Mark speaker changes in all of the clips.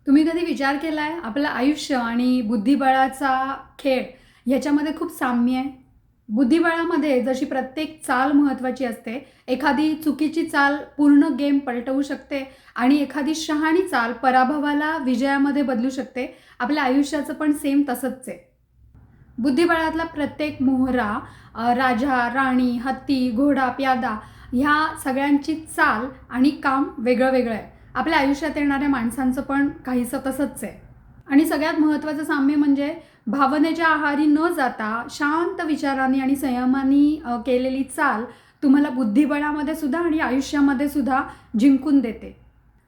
Speaker 1: तुम्ही कधी विचार केलाय आपलं आयुष्य आणि बुद्धिबळाचा खेळ ह्याच्यामध्ये खूप साम्य आहे. बुद्धिबळामध्ये जशी प्रत्येक चाल महत्त्वाची असते, एखादी चुकीची चाल पूर्ण गेम पलटवू शकते आणि एखादी शहाणी चाल पराभवाला विजयामध्ये बदलू शकते. आपल्या आयुष्याचं पण सेम तसंच आहे. बुद्धिबळातला प्रत्येक मोहरा, राजा, राणी, हत्ती, घोडा, प्यादा ह्या सगळ्यांची चाल आणि काम वेगळं वेगळं आहे. आपल्या आयुष्यात येणाऱ्या माणसांचं पण काहीसं तसंच आहे. आणि सगळ्यात महत्त्वाचं साम्य म्हणजे भावनेच्या आहारी न जाता शांत विचारांनी आणि संयमाने केलेली चाल तुम्हाला बुद्धिबळामध्ये सुद्धा आणि आयुष्यामध्ये सुद्धा जिंकून देते.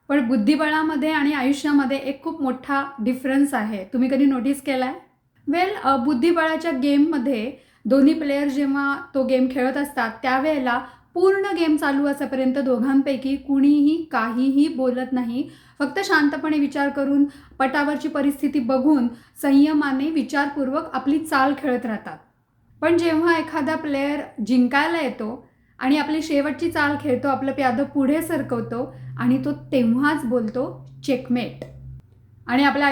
Speaker 1: पण बुद्धिबळामध्ये आणि आयुष्यामध्ये एक खूप मोठा डिफरन्स आहे. तुम्ही कधी नोटीस केला आहे? बुद्धिबळाच्या गेममध्ये दोन्ही प्लेयर जेव्हा तो गेम खेळत असतात त्यावेळेला पूर्ण गेम चालू असेपर्यंत दोघांपैकी कुणीही काहीही बोलत नाही. फक्त शांतपणे विचार करून, पटावरची परिस्थिती बघून, संयमाने, विचारपूर्वक आपली चाल खेळत राहतात. पण जेव्हा एखादा प्लेयर जिंकायला येतो आणि आपली शेवटची चाल खेळतो, आपलं प्यादं पुढे सरकवतो आणि तो तेव्हाच बोलतो चेकमेट. आणि आपल्या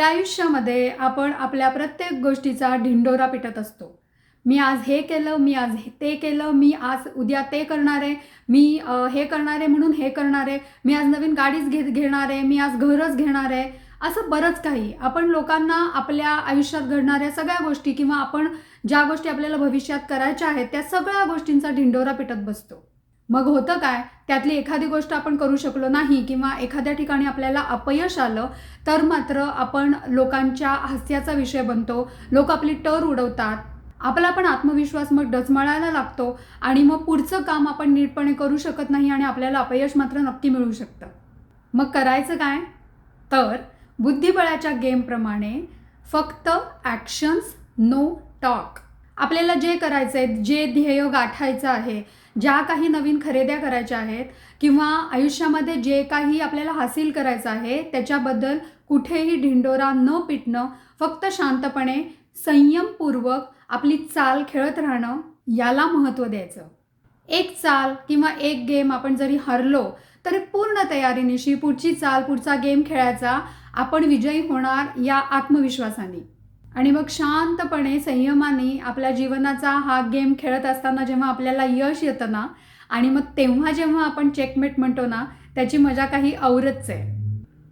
Speaker 1: आयुष्यामध्ये आपण आपल्या प्रत्येक गोष्टीचा ढिंडोरा पिटत असतो. मी आज हे केलं, मी आज ते केलं, मी आज उद्या ते करणार आहे, मी हे करणार आहे म्हणून हे करणार आहे, मी आज नवीन गाडीच घेणार आहे, मी आज घरच घेणार आहे. असं बरंच काही आपण लोकांना आपल्या आयुष्यात घडणाऱ्या सगळ्या गोष्टी किंवा आपण ज्या गोष्टी आपल्याला भविष्यात करायच्या आहेत त्या सगळ्या गोष्टींचा ढिंडोरा पिटत बसतो. मग होतं काय, त्यातली एखादी गोष्ट आपण करू शकलो नाही किंवा एखाद्या ठिकाणी आपल्याला अपयश आलं तर मात्र आपण लोकांच्या हास्याचा विषय बनतो. लोक आपली टर उडवतात. आपला पण आत्मविश्वास मग डचमळायला लागतो आणि मग पुढचं काम आपण नीटपणे करू शकत नाही आणि आपल्याला अपयश मात्र नक्की मिळू शकतं. मग करायचं काय? तर बुद्धिबळाच्या गेमप्रमाणे फक्त ॲक्शन्स, नो टॉक. आपल्याला जे करायचं आहे, जे ध्येय गाठायचं आहे, ज्या काही नवीन खरेद्या करायच्या आहेत किंवा आयुष्यामध्ये जे काही आपल्याला हासिल करायचं आहे त्याच्याबद्दल कुठेही ढिंडोरा न पिटणं, फक्त शांतपणे संयमपूर्वक आपली चाल खेळत राहणं याला महत्त्व द्यायचं. एक चाल किंवा एक गेम आपण जरी हरलो तरी पूर्ण तयारीनिशी पुढची चाल, पुढचा गेम खेळायचा. आपण विजयी होणार या आत्मविश्वासाने. आणि मग शांतपणे संयमाने आपल्या जीवनाचा हा गेम खेळत असताना जेव्हा आपल्याला यश येतं ना आणि मग तेव्हा जेव्हा आपण चेकमेट म्हणतो ना, त्याची मजा काही औरच आहे.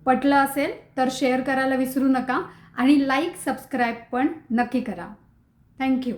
Speaker 1: पटलं असेल तर शेअर करायला विसरू नका आणि लाईक, सबस्क्राईब पण नक्की करा. थँक्यू.